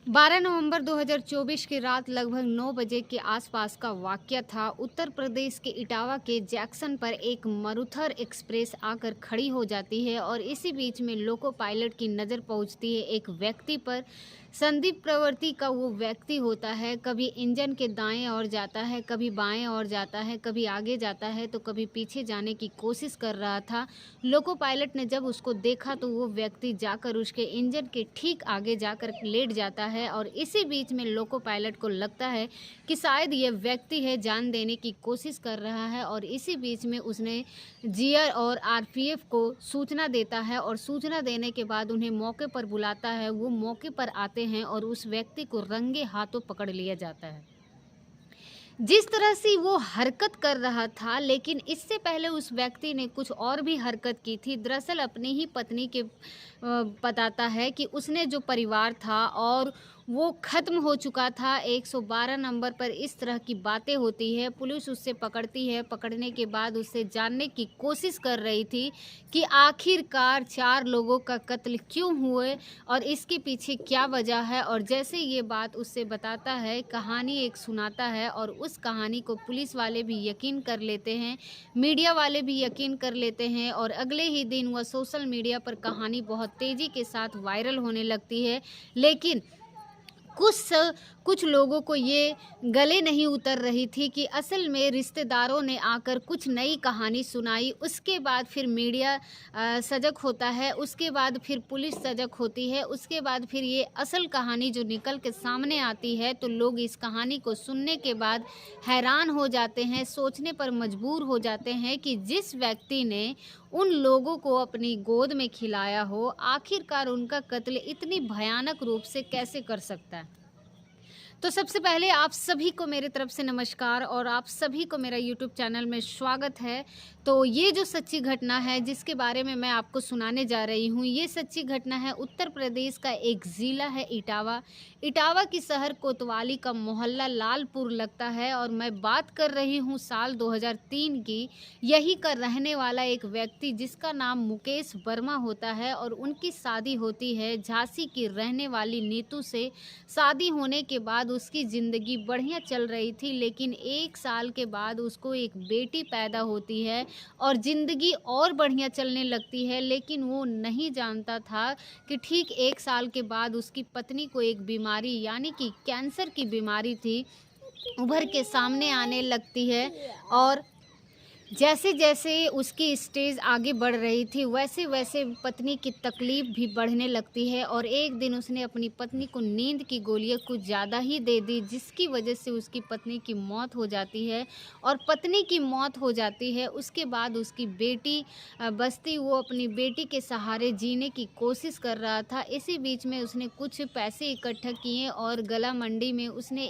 12 नवंबर 2024 की रात लगभग 9 बजे के आसपास का वाकया था। उत्तर प्रदेश के इटावा के जंक्शन पर एक मरूथर एक्सप्रेस आकर खड़ी हो जाती है और इसी बीच में लोको पायलट की नज़र पहुंचती है एक व्यक्ति पर। संदीप प्रवृत्ति का वो व्यक्ति होता है, कभी इंजन के दाएं ओर जाता है, कभी बाएं ओर जाता है, कभी आगे जाता है तो कभी पीछे जाने की कोशिश कर रहा था। लोको पायलट ने जब उसको देखा तो वो व्यक्ति जाकर उसके इंजन के ठीक आगे जाकर लेट जाता है और इसी बीच में लोको पायलट को लगता है कि शायद ये व्यक्ति है, जान देने की कोशिश कर रहा है और इसी बीच में उसने जीआर और आरपीएफ को सूचना देता है और सूचना देने के बाद उन्हें मौके पर बुलाता है। वो मौके पर आते हैं और उस व्यक्ति को रंगे हाथों पकड़ लिया जाता है। जिस तरह से वो हरकत कर रहा था, लेकिन इससे पहले उस व्यक्ति ने कुछ और भी हरकत की थी। दरअसल अपनी ही पत्नी के बताता है कि उसने जो परिवार था और वो ख़त्म हो चुका था। 112 नंबर पर इस तरह की बातें होती है, पुलिस उससे पकड़ती है। पकड़ने के बाद उससे जानने की कोशिश कर रही थी कि आखिरकार 4 लोगों का कत्ल क्यों हुए और इसके पीछे क्या वजह है। और जैसे ये बात उससे बताता है, कहानी एक सुनाता है और उस कहानी को पुलिस वाले भी यकीन कर लेते हैं, मीडिया वाले भी यकीन कर लेते हैं और अगले ही दिन वह सोशल मीडिया पर कहानी बहुत तेज़ी के साथ वायरल होने लगती है। लेकिन कुछ लोगों को ये गले नहीं उतर रही थी कि असल में रिश्तेदारों ने आकर कुछ नई कहानी सुनाई। उसके बाद फिर मीडिया सजग होता है, उसके बाद फिर पुलिस सजग होती है, उसके बाद फिर ये असल कहानी जो निकल के सामने आती है तो लोग इस कहानी को सुनने के बाद हैरान हो जाते हैं, सोचने पर मजबूर हो जाते हैं कि जिस व्यक्ति ने उन लोगों को अपनी गोद में खिलाया हो, आखिरकार उनका कत्ल इतनी भयानक रूप से कैसे कर सकता है। तो सबसे पहले आप सभी को मेरे तरफ से नमस्कार और आप सभी को मेरा यूट्यूब चैनल में स्वागत है। तो ये जो सच्ची घटना है जिसके बारे में मैं आपको सुनाने जा रही हूँ, ये सच्ची घटना है उत्तर प्रदेश का एक ज़िला है इटावा। इटावा की शहर कोतवाली का मोहल्ला लालपुर लगता है और मैं बात कर रही हूँ साल 2003 की। यही का रहने वाला एक व्यक्ति जिसका नाम मुकेश वर्मा होता है और उनकी शादी होती है झांसी की रहने वाली नीतू से। शादी होने के बाद उसकी ज़िंदगी बढ़िया चल रही थी, लेकिन 1 साल के बाद उसको एक बेटी पैदा होती है और ज़िंदगी और बढ़िया चलने लगती है। लेकिन वो नहीं जानता था कि ठीक 1 साल के बाद उसकी पत्नी को एक बीमारी यानी कि कैंसर की बीमारी थी, उभर के सामने आने लगती है और जैसे-जैसे उसकी स्टेज आगे बढ़ रही थी, वैसे-वैसे पत्नी की तकलीफ़ भी बढ़ने लगती है और एक दिन उसने अपनी पत्नी को नींद की गोलियाँ कुछ ज़्यादा ही दे दी, जिसकी वजह से उसकी पत्नी की मौत हो जाती है। और पत्नी की मौत हो जाती है, उसके बाद उसकी बेटी बचती, वो अपनी बेटी के सहारे जीने की कोशिश कर रहा था। इसी बीच में उसने कुछ पैसे इकट्ठा किए और गला मंडी में उसने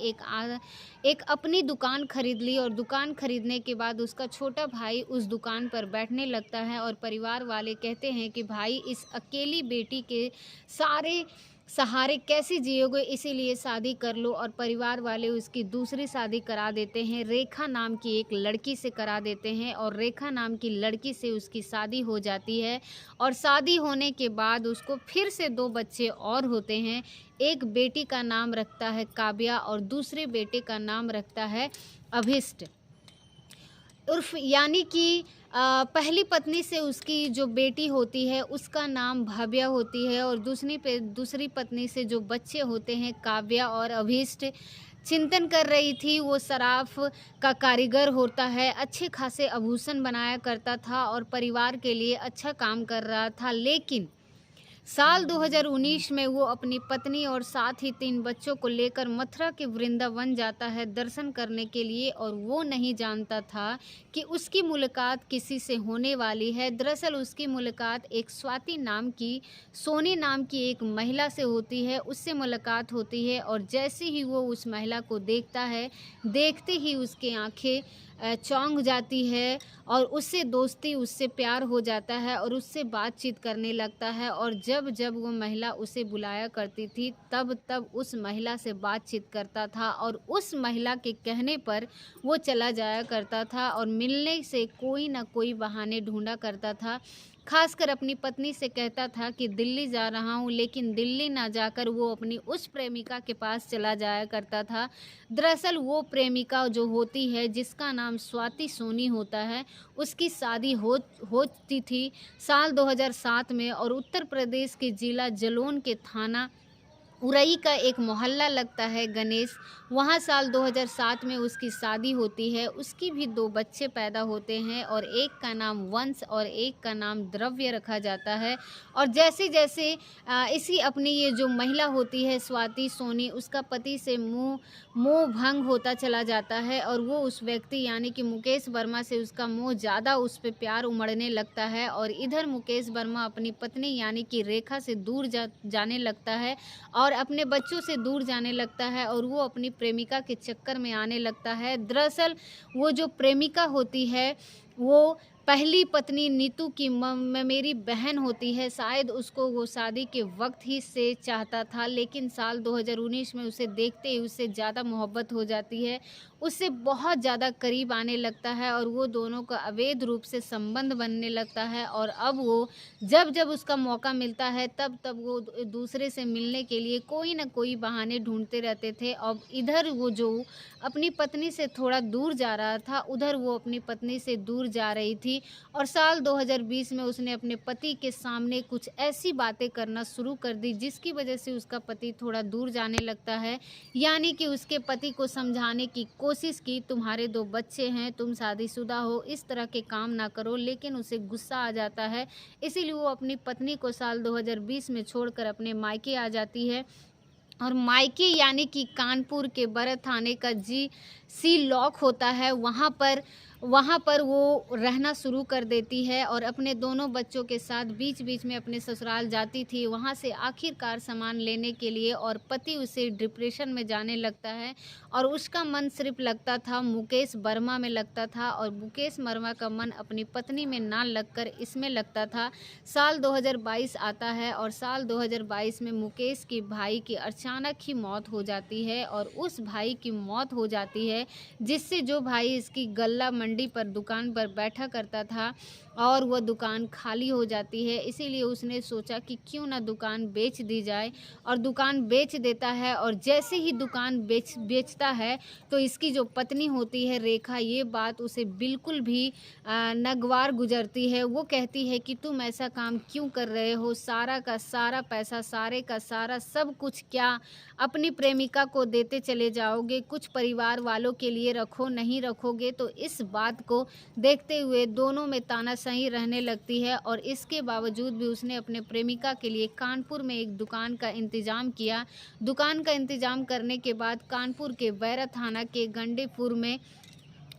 एक अपनी दुकान खरीद ली और दुकान खरीदने के बाद उसका छोटा भाई उस दुकान पर बैठने लगता है और परिवार वाले कहते हैं कि भाई इस अकेली बेटी के सारे सहारे कैसे जियोगे, इसीलिए शादी कर लो। और परिवार वाले उसकी दूसरी शादी करा देते हैं, रेखा नाम की एक लड़की से करा देते हैं और रेखा नाम की लड़की से उसकी शादी हो जाती है। और शादी होने के बाद उसको फिर से 2 बच्चे और होते हैं। एक बेटी का नाम रखता है काव्या और दूसरे बेटे का नाम रखता है अभिष्ट, उर्फ यानी कि पहली पत्नी से उसकी जो बेटी होती है उसका नाम भव्या होती है और दूसरी पत्नी से जो बच्चे होते हैं काव्या और अभीष्ट। चिंतन कर रही थी, वो सराफ का कारीगर होता है, अच्छे खासे आभूषण बनाया करता था और परिवार के लिए अच्छा काम कर रहा था। लेकिन साल 2019 में वो अपनी पत्नी और साथ ही 3 बच्चों को लेकर मथुरा के वृंदावन जाता है दर्शन करने के लिए और वो नहीं जानता था कि उसकी मुलाकात किसी से होने वाली है। दरअसल उसकी मुलाकात एक स्वाति नाम की, सोनी नाम की एक महिला से होती है, उससे मुलाकात होती है और जैसे ही वो उस महिला को देखता है, देखते ही उसकी आंखें चौंक जाती है और उससे दोस्ती, उससे प्यार हो जाता है और उससे बातचीत करने लगता है। और जब वो महिला उसे बुलाया करती थी तब उस महिला से बातचीत करता था और उस महिला के कहने पर वो चला जाया करता था और मिलने से कोई ना कोई बहाने ढूंढा करता था। खासकर अपनी पत्नी से कहता था कि दिल्ली जा रहा हूँ, लेकिन दिल्ली ना जाकर वो अपनी उस प्रेमिका के पास चला जाया करता था। दरअसल वो प्रेमिका जो होती है, जिसका नाम स्वाति सोनी होता है, उसकी शादी होती थी साल 2007 में, और उत्तर प्रदेश के जिला जलौन के थाना उरई का एक मोहल्ला लगता है गणेश, वहाँ साल 2007 में उसकी शादी होती है। उसकी भी 2 बच्चे पैदा होते हैं, और एक का नाम वंश और एक का नाम द्रव्य रखा जाता है। और जैसे-जैसे इसी अपनी ये जो महिला होती है स्वाति सोनी, उसका पति से मोह भंग होता चला जाता है, और वो उस व्यक्ति यानी कि मुकेश वर्मा से उसका मोह ज़्यादा, उस पे प्यार उमड़ने लगता है। और इधर मुकेश वर्मा अपनी पत्नी यानी कि रेखा से दूर जाने लगता है, और अपने बच्चों से दूर जाने लगता है, और वो अपनी प्रेमिका के चक्कर में आने लगता है। दरअसल वो जो प्रेमिका होती है, वो पहली पत्नी नीतू की मेरी बहन होती है। शायद उसको वो शादी के वक्त ही से चाहता था, लेकिन साल 2019 में उसे देखते ही उससे ज़्यादा मोहब्बत हो जाती है, उससे बहुत ज़्यादा करीब आने लगता है, और वो दोनों का अवैध रूप से संबंध बनने लगता है। और अब वो जब उसका मौका मिलता है, तब वो दूसरे से मिलने के लिए कोई ना कोई बहाने ढूंढते रहते थे। अब इधर वो जो अपनी पत्नी से थोड़ा दूर जा रहा था, उधर वो अपनी पत्नी से दूर जा रही थी। और साल 2020 में उसने अपने पति के सामने कुछ ऐसी बातें करना शुरू कर दी, जिसकी वजह से उसका पति थोड़ा दूर जाने लगता है। यानी कि उसके पति को समझाने की कोशिश की, तुम्हारे 2 बच्चे हैं, तुम शादीशुदा हो, इस तरह के काम ना करो, लेकिन उसे गुस्सा आ जाता है। इसीलिए वो अपनी पत्नी को साल 2020 में छोड़कर अपने मायके आ जाती है। और मायके यानी कि कानपुर के बरत थाने का GC लॉक होता है, वहाँ पर वो रहना शुरू कर देती है, और अपने दोनों बच्चों के साथ बीच-बीच में अपने ससुराल जाती थी, वहाँ से आखिरकार सामान लेने के लिए। और पति उसे डिप्रेशन में जाने लगता है, और उसका मन सिर्फ लगता था मुकेश वर्मा में लगता था, और मुकेश वर्मा का मन अपनी पत्नी में ना लगकर इसमें लगता था। साल 2022 आता है, और साल 2022 में मुकेश के भाई की अचानक ही मौत हो जाती है, और उस भाई की मौत हो जाती है, जिससे जो भाई इसकी गल्ला मंडी पर दुकान पर बैठा करता था, और वह दुकान खाली हो जाती है। इसीलिए उसने सोचा कि क्यों ना दुकान बेच दी जाए, और दुकान बेच देता है। और जैसे ही दुकान बेचता है, तो इसकी जो पत्नी होती है रेखा, ये बात उसे बिल्कुल भी नागवार गुजरती है। वो कहती है कि तुम ऐसा काम क्यों कर रहे हो, सारा का सारा पैसा, सारे का सारा सब कुछ क्या अपनी प्रेमिका को देते चले जाओगे, कुछ परिवार वालों के लिए रखो, नहीं रखोगे। तो इस बात को देखते हुए दोनों में तानाशाही रहने लगती है, और इसके बावजूद भी उसने अपने प्रेमिका के लिए कानपुर में एक दुकान का इंतज़ाम किया। दुकान का इंतज़ाम करने के बाद कानपुर के बैरा थाना के गंडेपुर में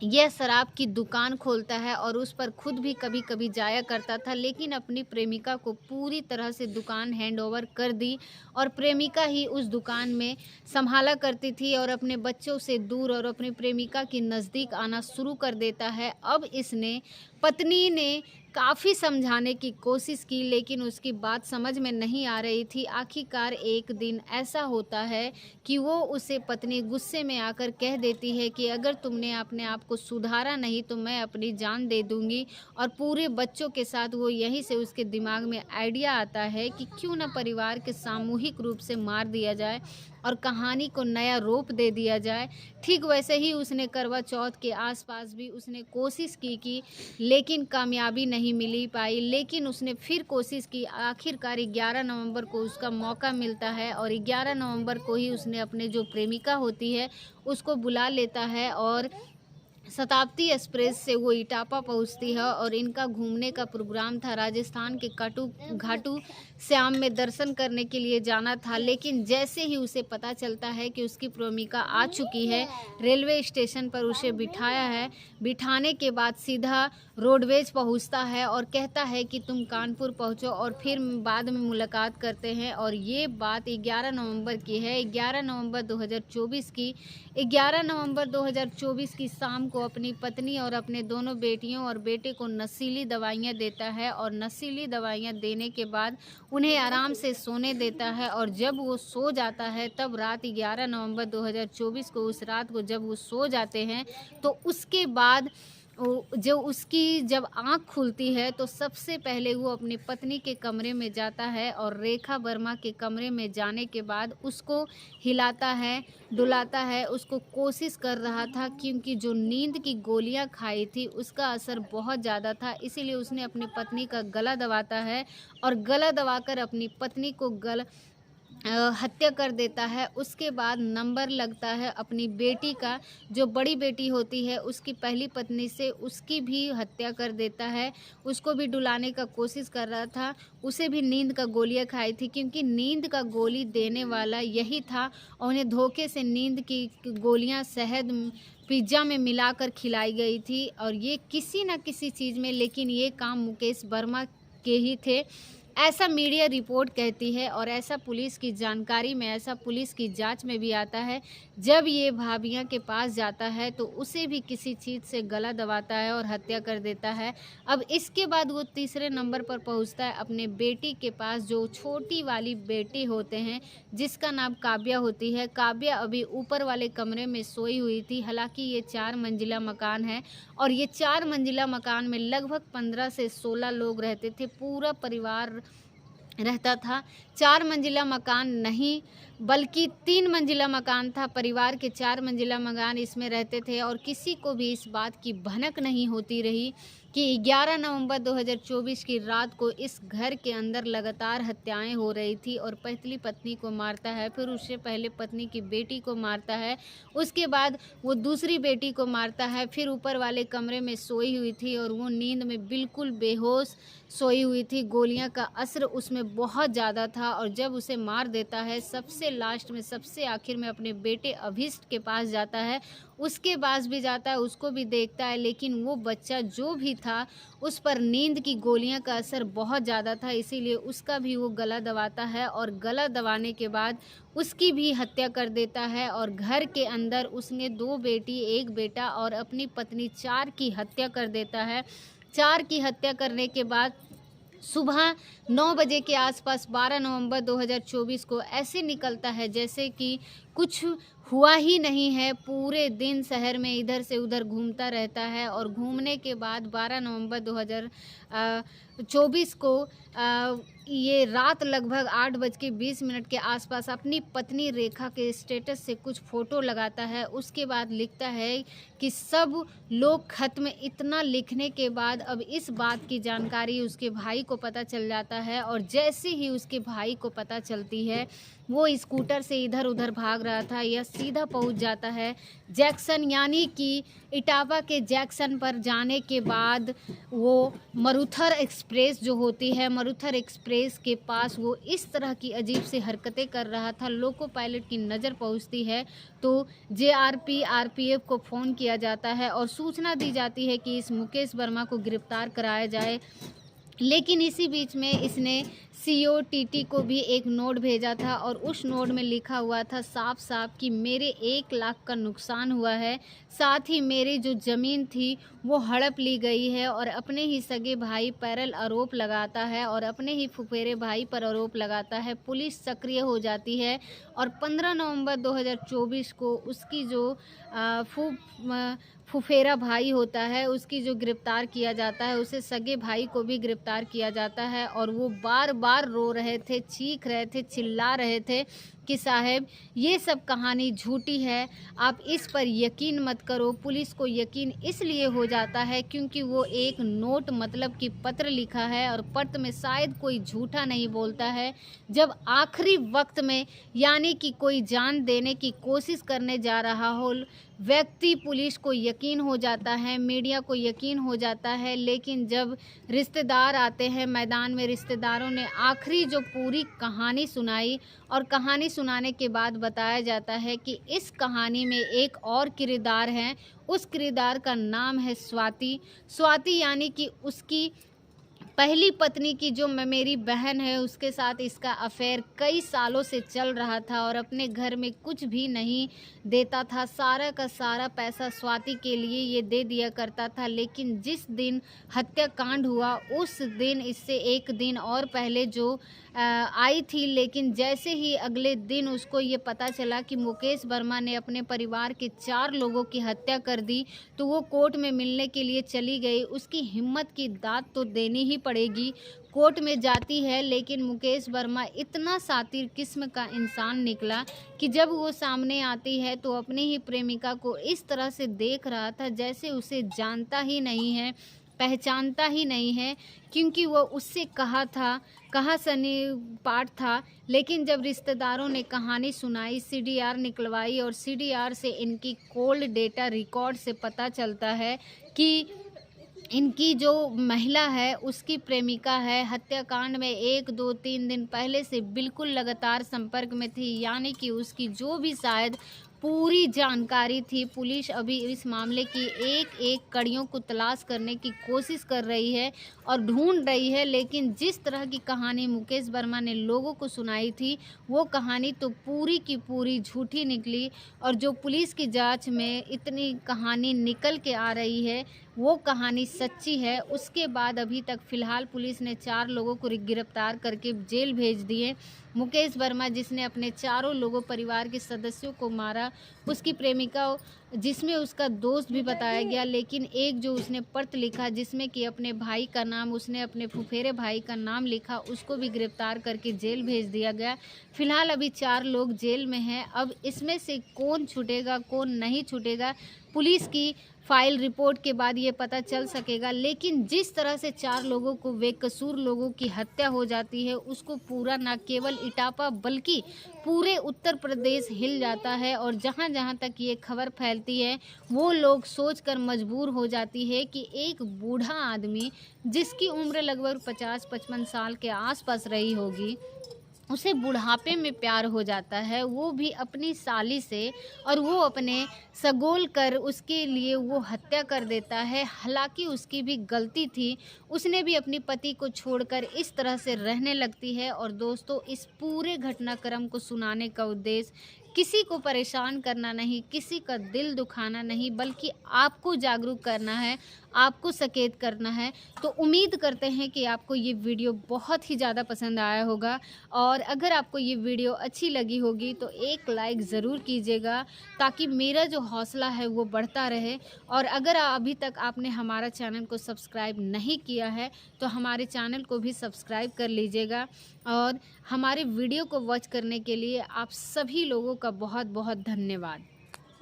यह शराब की दुकान खोलता है, और उस पर खुद भी कभी-कभी जाया करता था, लेकिन अपनी प्रेमिका को पूरी तरह से दुकान हैंडओवर कर दी, और प्रेमिका ही उस दुकान में संभाला करती थी, और अपने बच्चों से दूर और अपनी प्रेमिका के नज़दीक आना शुरू कर देता है। अब इसने पत्नी ने काफ़ी समझाने की कोशिश की, लेकिन उसकी बात समझ में नहीं आ रही थी। आखिरकार एक दिन ऐसा होता है कि वो उसे पत्नी गुस्से में आकर कह देती है कि अगर तुमने अपने आप को सुधारा नहीं, तो मैं अपनी जान दे दूँगी। और पूरे बच्चों के साथ वो यहीं से उसके दिमाग में आइडिया आता है कि क्यों ना परिवार के सामूहिक रूप से मार दिया जाए, और कहानी को नया रूप दे दिया जाए। ठीक वैसे ही उसने करवा चौथ के आसपास भी उसने कोशिश की, लेकिन कामयाबी नहीं मिली पाई। लेकिन उसने फिर कोशिश की, आखिरकार 11 नवंबर को उसका मौका मिलता है, और 11 नवंबर को ही उसने अपने जो प्रेमिका होती है उसको बुला लेता है, और शताब्दी एक्सप्रेस से वो इटापा पहुंचती है। और इनका घूमने का प्रोग्राम था, राजस्थान के घाटू श्याम में दर्शन करने के लिए जाना था। लेकिन जैसे ही उसे पता चलता है कि उसकी प्रेमिका आ चुकी है, रेलवे स्टेशन पर उसे बिठाया है। बिठाने के बाद सीधा रोडवेज पहुंचता है, और कहता है कि तुम कानपुर पहुंचो, और फिर बाद में मुलाकात करते हैं। और ये बात 11 नवंबर की है, 11 नवंबर 2024 की। 11 नवंबर 2024 की शाम को अपनी पत्नी और अपने दोनों बेटियों और बेटे को नशीली दवाइयाँ देता है, और नशीली दवाइयाँ देने के बाद उन्हें आराम से सोने देता है। और जब वो सो जाता है, तब रात 11 नवंबर 2024 को, उस रात को जब वो सो जाते हैं, तो उसके बाद जो उसकी जब आँख खुलती है तो सबसे पहले वो अपनी पत्नी के कमरे में जाता है और रेखा वर्मा के कमरे में जाने के बाद उसको हिलाता है, डुलाता है, उसको कोशिश कर रहा था क्योंकि जो नींद की गोलियाँ खाई थी उसका असर बहुत ज़्यादा था, इसीलिए उसने अपनी पत्नी का गला दबाता है और गला दबाकर अपनी पत्नी को हत्या कर देता है। उसके बाद नंबर लगता है अपनी बेटी का, जो बड़ी बेटी होती है उसकी पहली पत्नी से, उसकी भी हत्या कर देता है। उसको भी डुलाने का कोशिश कर रहा था, उसे भी नींद का गोलियाँ खाई थी क्योंकि नींद का गोली देने वाला यही था और उन्हें धोखे से नींद की गोलियाँ पिज़्ज़ा में मिलाकर खिलाई गई थी और ये किसी न किसी चीज़ में, लेकिन ये काम मुकेश वर्मा के ही थे। ऐसा मीडिया रिपोर्ट कहती है और ऐसा पुलिस की जानकारी में, ऐसा पुलिस की जांच में भी आता है। जब ये भाभियां के पास जाता है तो उसे भी किसी चीज़ से गला दबाता है और हत्या कर देता है। अब इसके बाद वो तीसरे नंबर पर पहुंचता है अपने बेटी के पास, जो छोटी वाली बेटी होते हैं जिसका नाम काव्या होती है। काव्या अभी ऊपर वाले कमरे में सोई हुई थी। हालांकि ये 4 मंजिला मकान है और ये 4 मंजिला मकान में लगभग 15 से 16 लोग रहते थे, पूरा परिवार रहता था। 4 मंजिला मकान नहीं बल्कि 3 मंजिला मकान था। परिवार के 4 मंजिला मकान इसमें रहते थे और किसी को भी इस बात की भनक नहीं होती रही कि 11 नवंबर 2024 की रात को इस घर के अंदर लगातार हत्याएं हो रही थी और पहली पत्नी को मारता है, फिर उससे पहले पत्नी की बेटी को मारता है, उसके बाद वो दूसरी बेटी को मारता है, फिर ऊपर वाले कमरे में सोई हुई थी और वो नींद में बिल्कुल बेहोश सोई हुई थी। गोलियां का असर उसमें बहुत ज़्यादा था और जब उसे मार देता है सबसे लास्ट में, सबसे आखिर में अपने बेटे अभिष्ट के पास जाता है, उसके पास भी जाता है, उसको भी देखता है, लेकिन वो बच्चा जो भी था उस पर नींद की गोलियां का असर बहुत ज़्यादा था, इसीलिए उसका भी वो गला दबाता है और गला दबाने के बाद उसकी भी हत्या कर देता है। और घर के अंदर उसने 2 बेटी, 1 बेटा और अपनी पत्नी 4 की हत्या कर देता है। 4 की हत्या करने के बाद सुबह 9 बजे के आसपास 12 नवंबर 2024 को ऐसे निकलता है जैसे कि कुछ हुआ ही नहीं है। पूरे दिन शहर में इधर से उधर घूमता रहता है और घूमने के बाद 12 नवंबर 2024 को ये रात लगभग 8:20 के आसपास अपनी पत्नी रेखा के स्टेटस से कुछ फ़ोटो लगाता है। उसके बाद लिखता है कि सब लोग ख़त्म। इतना लिखने के बाद अब इस बात की जानकारी उसके भाई को पता चल जाता है और जैसे ही उसके भाई को पता चलती है, वो स्कूटर से इधर उधर भाग रहा था, यह सीधा पहुंच जाता है जैक्सन, यानी कि इटावा के जैक्सन पर जाने के बाद वो मरुथर एक्सप्रेस जो होती है, मरुथर एक्सप्रेस के पास वो इस तरह की अजीब सी हरकतें कर रहा था। लोको पायलट की नज़र पहुंचती है तो जेआरपी आरपीएफ को फ़ोन किया जाता है और सूचना दी जाती है कि इस मुकेश वर्मा को गिरफ्तार कराया जाए। लेकिन इसी बीच में इसने सीओटीटी को भी एक नोट भेजा था और उस नोट में लिखा हुआ था साफ साफ कि मेरे 1 लाख का नुकसान हुआ है, साथ ही मेरी जो ज़मीन थी वो हड़प ली गई है। और अपने ही सगे भाई पर आरोप लगाता है और अपने ही फुफेरे भाई पर आरोप लगाता है। पुलिस सक्रिय हो जाती है और 15 नवंबर 2024 को उसकी जो फुफेरा भाई होता है उसकी जो गिरफ्तार किया जाता है, उसे सगे भाई को भी गिरफ्तार किया जाता है। और वो बार बार रो रहे थे, चीख रहे थे, चिल्ला रहे थे कि साहब ये सब कहानी झूठी है, आप इस पर यकीन मत करो। पुलिस को यकीन इसलिए हो जाता है क्योंकि वो एक नोट मतलब कि पत्र लिखा है और पत्र में शायद कोई झूठा नहीं बोलता है। जब आखिरी वक्त में यानी कि कोई जान देने की कोशिश करने जा रहा हो व्यक्ति, पुलिस को यकीन हो जाता है, मीडिया को यकीन हो जाता है, लेकिन जब रिश्तेदार आते हैं मैदान में, रिश्तेदारों ने आखिरी जो पूरी कहानी सुनाई और कहानी सुनाने के बाद बताया जाता है कि इस कहानी में एक और किरदार है, उस किरदार का नाम है स्वाति। स्वाति यानी कि उसकी पहली पत्नी की जो मेरी बहन है उसके साथ इसका अफेयर कई सालों से चल रहा था और अपने घर में कुछ भी नहीं देता था। सारा का सारा पैसा स्वाति के लिए ये दे दिया करता था। लेकिन जिस दिन हत्याकांड हुआ उस दिन इससे एक दिन और पहले जो आई थी, लेकिन जैसे ही अगले दिन उसको ये पता चला कि मुकेश वर्मा ने अपने परिवार के 4 लोगों की हत्या कर दी, तो वो कोर्ट में मिलने के लिए चली गई। उसकी हिम्मत की दाद तो देनी ही पड़ेगी। कोर्ट में जाती है, लेकिन मुकेश वर्मा इतना शातिर किस्म का इंसान निकला कि जब वो सामने आती है तो अपनी ही प्रेमिका को इस तरह से देख रहा था जैसे उसे जानता ही नहीं है, पहचानता ही नहीं है, क्योंकि वो उससे कहा सनी पाठ था। लेकिन जब रिश्तेदारों ने कहानी सुनाई, सीडीआर निकलवाई और सीडीआर से इनकी कोल्ड डेटा रिकॉर्ड से पता चलता है कि इनकी जो महिला है उसकी प्रेमिका है, हत्याकांड में 1, 2, 3 दिन पहले से बिल्कुल लगातार संपर्क में थी। यानी कि उसकी जो भी शायद पूरी जानकारी थी। पुलिस अभी इस मामले की एक-एक कड़ियों को तलाश करने की कोशिश कर रही है और ढूंढ रही है। लेकिन जिस तरह की कहानी मुकेश वर्मा ने लोगों को सुनाई थी, वो कहानी तो पूरी की पूरी झूठी निकली। और जो पुलिस की जांच में इतनी कहानी निकल के आ रही है, वो कहानी सच्ची है। उसके बाद अभी तक फ़िलहाल पुलिस ने 4 लोगों को गिरफ्तार करके जेल भेज दिए। मुकेश वर्मा, जिसने अपने चारों लोगों परिवार के सदस्यों को मारा, उसकी प्रेमिका जिसमें उसका दोस्त भी बताया गया, लेकिन एक जो उसने पत्र लिखा जिसमें कि अपने भाई का नाम, उसने अपने फुफेरे भाई का नाम लिखा, उसको भी गिरफ्तार करके जेल भेज दिया गया। फ़िलहाल अभी 4 लोग जेल में हैं। अब इसमें से कौन छूटेगा कौन नहीं छूटेगा, पुलिस की फाइल रिपोर्ट के बाद ये पता चल सकेगा। लेकिन जिस तरह से 4 लोगों को, बेकसूर लोगों की हत्या हो जाती है, उसको पूरा न केवल इटापा बल्कि पूरे उत्तर प्रदेश हिल जाता है। और जहाँ जहाँ तक ये खबर फैलती है, वो लोग सोचकर मजबूर हो जाती है कि एक बूढ़ा आदमी जिसकी उम्र लगभग 50-55 साल के आसपास रही होगी, उसे बुढ़ापे में प्यार हो जाता है, वो भी अपनी साली से, और वो अपने सगोल कर उसके लिए वो हत्या कर देता है। हालांकि उसकी भी गलती थी, उसने भी अपनी पति को छोड़कर इस तरह से रहने लगती है। और दोस्तों, इस पूरे घटनाक्रम को सुनाने का उद्देश्य किसी को परेशान करना नहीं, किसी का दिल दुखाना नहीं, बल्कि आपको जागरूक करना है, आपको सचेत करना है। तो उम्मीद करते हैं कि आपको ये वीडियो बहुत ही ज़्यादा पसंद आया होगा। और अगर आपको ये वीडियो अच्छी लगी होगी तो एक लाइक ज़रूर कीजिएगा, ताकि मेरा जो हौसला है वो बढ़ता रहे। और अगर अभी तक आपने हमारा चैनल को सब्सक्राइब नहीं किया है तो हमारे चैनल को भी सब्सक्राइब कर लीजिएगा। और हमारे वीडियो को वॉच करने के लिए आप सभी लोगों का बहुत बहुत धन्यवाद।